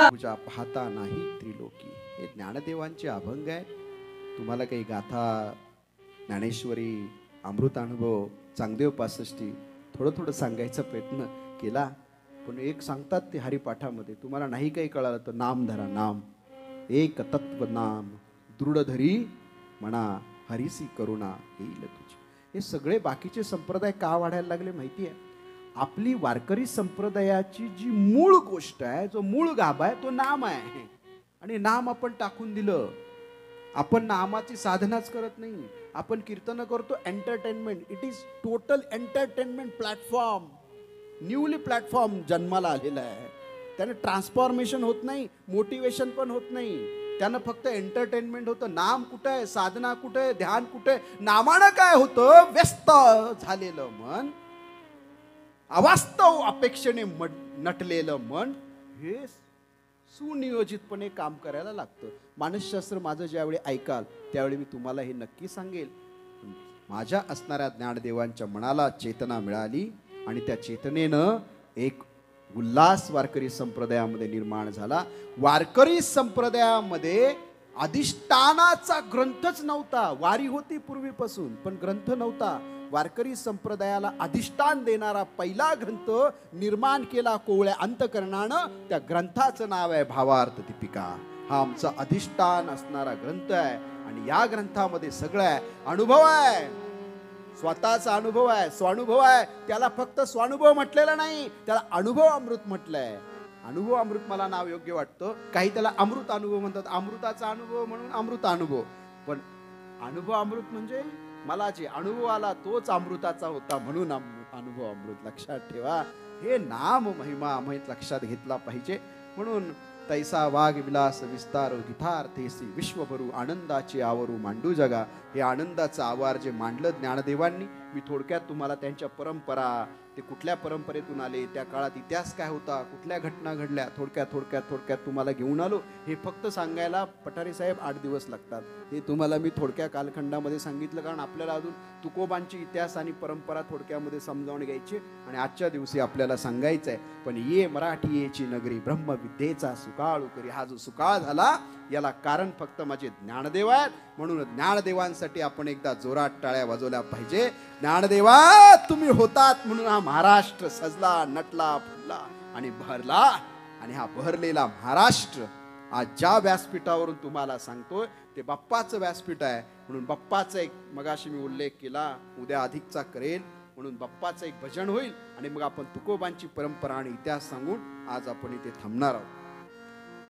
पूजा पाहता नाही त्रिलोकी. हे ज्ञानदेवांचे अभंग आहे. तुम्हाला काही गाथा, ज्ञानेश्वरी, अमृतानुभव, चांगदेव पासष्टी थोडं थोडं सांगायचा प्रयत्न केला, पण एक सांगतात ते हरिपाठामध्ये. तुम्हाला नाही काही कळालं तर नाम धरा. नाम एक तत्व नाम दृढधरी म्हणा, हरिसी करुणा येईल तुझी. हे सगळे बाकीचे संप्रदाय का वाढायला लागले माहिती आहे? आपली वारकरी संप्रदायाची जी मूळ गोष्ट आहे, जो मूळ गाभा आहे, तो नाम आहे. आणि नाम आपण टाकून दिलं. आपण नामाची साधनाच करत नाही. आपण कीर्तन करतो entertainment. It is total entertainment platform. Newly platform जन्माला आलेला आहे. त्याने ट्रान्सफॉर्मेशन होत नाही, मोटिवेशन पण होत नाही. त्यानं फक्त एंटरटेनमेंट होतं. नाम कुठं आहे, साधना कुठं आहे, ध्यान कुठं आहे? नामानं काय होतं? व्यस्त झालेलं मन, अवास्तव अपेक्षेने नटलेलं मन हे सुनियोजितपणे काम करायला लागतं. मानसशास्त्र माझं ज्यावेळी ऐकाल त्यावेळी मी तुम्हाला हे नक्की सांगेल. माझ्या असणाऱ्या ज्ञानदेवांच्या मनाला चेतना मिळाली आणि त्या चेतनेनं एक उल्हास वारकरी संप्रदायामध्ये निर्माण झाला. वारकरी संप्रदायामध्ये अधिष्ठानाचा ग्रंथच नव्हता. वारी होती पूर्वीपासून, पण ग्रंथ नव्हता. वारकरी संप्रदायाला अधिष्ठान देणारा पहिला ग्रंथ निर्माण केला कोवळ्या अंतकरणानं. त्या ग्रंथाचं नाव आहे भावार्थ दीपिका. हा आमचा अधिष्ठान असणारा ग्रंथ आहे. आणि या ग्रंथामध्ये सगळं आहे. अनुभव आहे, स्वतःचा अनुभव आहे, स्वानुभव आहे. त्याला फक्त स्वानुभव म्हटलेला नाही, त्याला अनुभव अमृत म्हटलंय. अनुभव अमृत मला नाव योग्य वाटतं. काही त्याला अमृत अनुभव म्हणतात. अमृताचा अनुभव म्हणून अमृत अनुभव. पण अनुभव अमृत म्हणजे मला जे अनुभव आला तोच अमृताचा होता म्हणून अनुभव अमृत. लक्षात ठेवा, हे नाम महिमा आम्ही लक्षात घेतला पाहिजे. म्हणून तैसा वाघ विलास विस्तारो गीतार्थेसी विश्वभरू आनंदाची आवरू मांडू जगा. हे आनंदाचं आवार जे मांडलं ज्ञानदेवांनी, मी थोडक्यात तुम्हाला त्यांच्या परंपरा, ते कुठल्या परंपरेतून आले, त्या काळात इतिहास काय होता, कुठल्या घटना घडल्या, थोडक्यात तुम्हाला घेऊन आलो. हे फक्त सांगायला पठारे साहेब 8 दिवस लागतात. हे तुम्हाला मी थोडक्या कालखंडामध्ये सांगितलं, कारण आपल्याला अजून तुकोबांची इतिहास आणि परंपरा थोडक्यामध्ये समजावून घ्यायची आणि आजच्या दिवशी आपल्याला सांगायचं आहे. पण ये मराठी येची नगरी ब्रह्मविद्येचा सुकाळ करी. हा जो सुकाळ झाला याला कारण फक्त माझे ज्ञानदेव आहेत. म्हणून ज्ञानदेवांसाठी आपण एकदा जोरात टाळ्या वाजवल्या पाहिजे. ज्ञानदेवा तुम्ही होतात म्हणून हा महाराष्ट्र सजला, नटला, फुलला आणि भरला. आणि हा भरलेला महाराष्ट्र आज ज्या व्यासपीठावरून तुम्हाला सांगतोय ते बाप्पाचं व्यासपीठ आहे. म्हणून बाप्पाचा एक मगाशी मी उल्लेख केला, उद्या अधिकचा करेल. म्हणून बाप्पाचं एक भजन होईल आणि मग आपण तुकोबांची परंपरा आणि इतिहास सांगून आज आपण इथे थांबणार आहोत.